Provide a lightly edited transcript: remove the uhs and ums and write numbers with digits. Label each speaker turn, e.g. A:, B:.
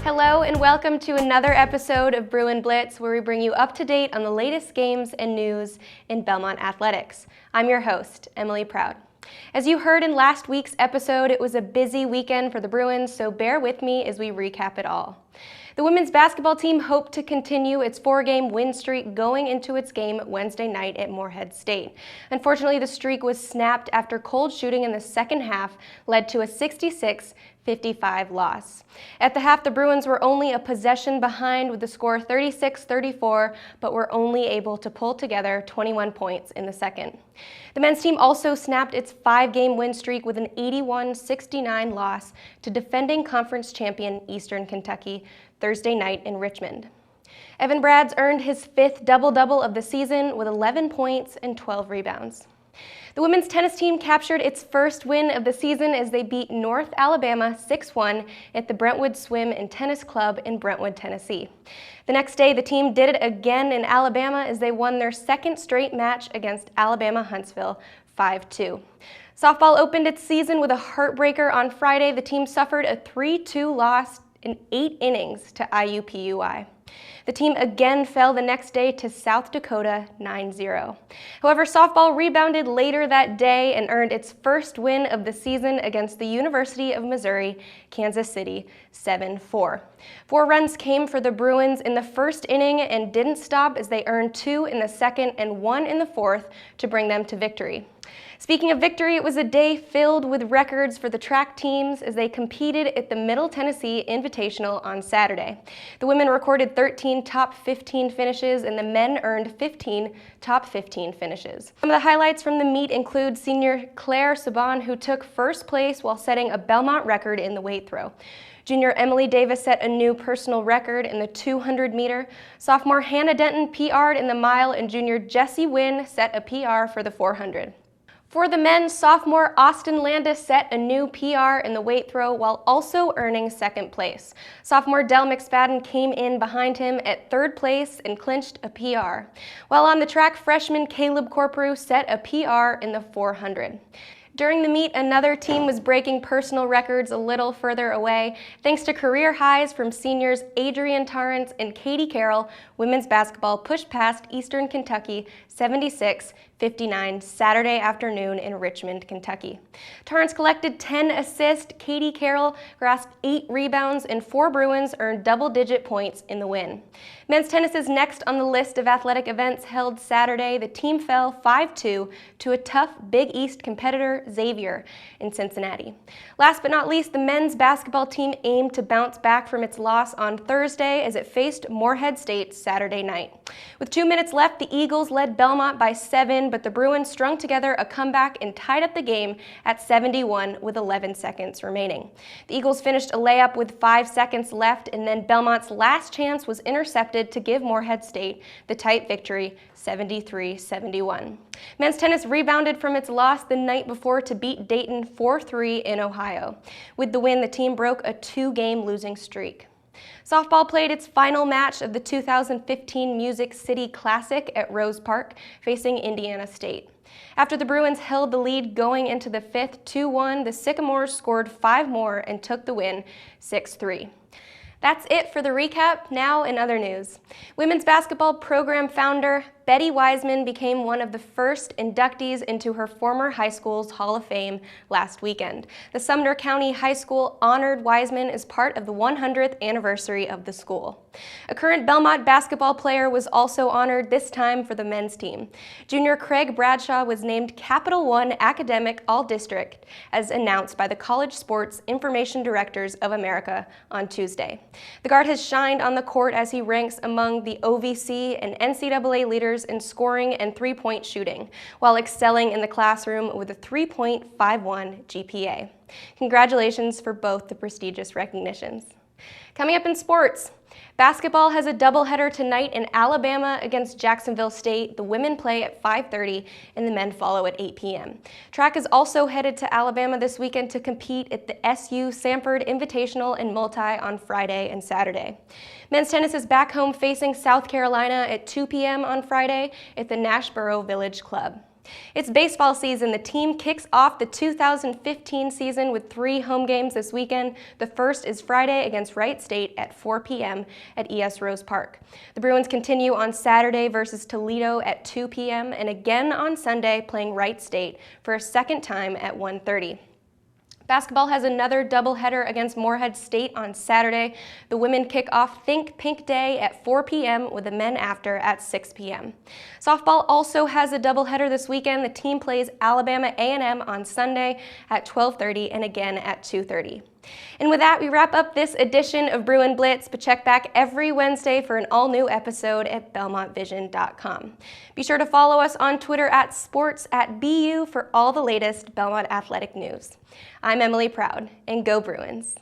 A: Hello and welcome to another episode of Bruin Blitz, where we bring you up to date on the latest games and news in Belmont athletics. I'm your host, Emily Proud. As you heard in last week's episode, it was a busy weekend for the Bruins, so bear with me as we recap it all. The women's basketball team hoped to continue its 4-game win streak going into its game Wednesday night at Morehead State. Unfortunately, the streak was snapped after cold shooting in the second half led to a 66-55 loss. At the half, the Bruins were only a possession behind with the score 36-34, but were only able to pull together 21 points in the second. The men's team also snapped its 5-game win streak with an 81-69 loss to defending conference champion Eastern Kentucky Thursday night in Richmond. Evan Bradds earned his 5th double-double of the season with 11 points and 12 rebounds. The women's tennis team captured its first win of the season as they beat North Alabama 6-1 at the Brentwood Swim and Tennis Club in Brentwood, Tennessee. The next day, the team did it again in Alabama as they won their second straight match against Alabama Huntsville 5-2. Softball opened its season with a heartbreaker on Friday. The team suffered a 3-2 loss in 8 innings to IUPUI. The team again fell the next day to South Dakota 9-0. However, softball rebounded later that day and earned its first win of the season against the University of Missouri, Kansas City 7-4. 4 runs came for the Bruins in the first inning and didn't stop as they earned 2 in the second and 1 in the fourth to bring them to victory. Speaking of victory, it was a day filled with records for the track teams as they competed at the Middle Tennessee Invitational on Saturday. The women recorded 13 top 15 finishes and the men earned 15 top 15 finishes. Some of the highlights from the meet include senior Claire Saban, who took first place while setting a Belmont record in the weight throw. Junior Emily Davis set a new personal record in the 200 meter. Sophomore Hannah Denton PR'd in the mile, and junior Jessie Wynn set a PR for the 400. For the men, sophomore Austin Landis set a new PR in the weight throw while also earning second place. Sophomore Del McSpadden came in behind him at third place and clinched a PR. While on the track, freshman Caleb Corprew set a PR in the 400. During the meet, another team was breaking personal records a little further away. Thanks to career highs from seniors Adrienne Torrance and Katie Carroll, women's basketball pushed past Eastern Kentucky 76-59 Saturday afternoon in Richmond, Kentucky. Torrance collected 10 assists, Katie Carroll grasped 8 rebounds, and 4 Bruins earned double-digit points in the win. Men's tennis is next on the list of athletic events held Saturday. The team fell 5-2 to a tough Big East competitor, Xavier, in Cincinnati. Last but not least, the men's basketball team aimed to bounce back from its loss on Thursday as it faced Morehead State Saturday night. With 2 minutes left, the Eagles led Belmont by 7, but the Bruins strung together a comeback and tied up the game at 71 with 11 seconds remaining. The Eagles finished a layup with 5 seconds left, and then Belmont's last chance was intercepted to give Morehead State the tight victory 73-71. Men's tennis rebounded from its loss the night before to beat Dayton 4-3 in Ohio. With the win, the team broke a 2-game losing streak. Softball played its final match of the 2015 Music City Classic at Rose Park, facing Indiana State. After the Bruins held the lead going into the 5th 2-1, the Sycamores scored 5 more and took the win 6-3. That's it for the recap. Now in other news. Women's basketball program founder Betty Wiseman became one of the first inductees into her former high school's Hall of Fame last weekend. The Sumner County High School honored Wiseman as part of the 100th anniversary of the school. A current Belmont basketball player was also honored, this time for the men's team. Junior Craig Bradshaw was named Capital One Academic All-District as announced by the College Sports Information Directors of America on Tuesday. The guard has shined on the court as he ranks among the OVC and NCAA leaders in scoring and three-point shooting, while excelling in the classroom with a 3.51 GPA. Congratulations for both the prestigious recognitions. Coming up in sports, basketball has a doubleheader tonight in Alabama against Jacksonville State. The women play at 5:30 and the men follow at 8 p.m. Track is also headed to Alabama this weekend to compete at the SU Sanford Invitational and Multi on Friday and Saturday. Men's tennis is back home facing South Carolina at 2 p.m. on Friday at the Nashboro Village Club. It's baseball season. The team kicks off the 2015 season with 3 home games this weekend. The first is Friday against Wright State at 4 p.m. at ES Rose Park. The Bruins continue on Saturday versus Toledo at 2 p.m. and again on Sunday playing Wright State for a second time at 1:30. Basketball has another doubleheader against Morehead State on Saturday. The women kick off Think Pink Day at 4 p.m. with the men after at 6 p.m. Softball also has a doubleheader this weekend. The team plays Alabama A&M on Sunday at 12:30 and again at 2:30. And with that, we wrap up this edition of Bruin Blitz, but check back every Wednesday for an all-new episode at belmontvision.com. Be sure to follow us on Twitter at sports@BU for all the latest Belmont athletic news. I'm Emily Proud, and go Bruins!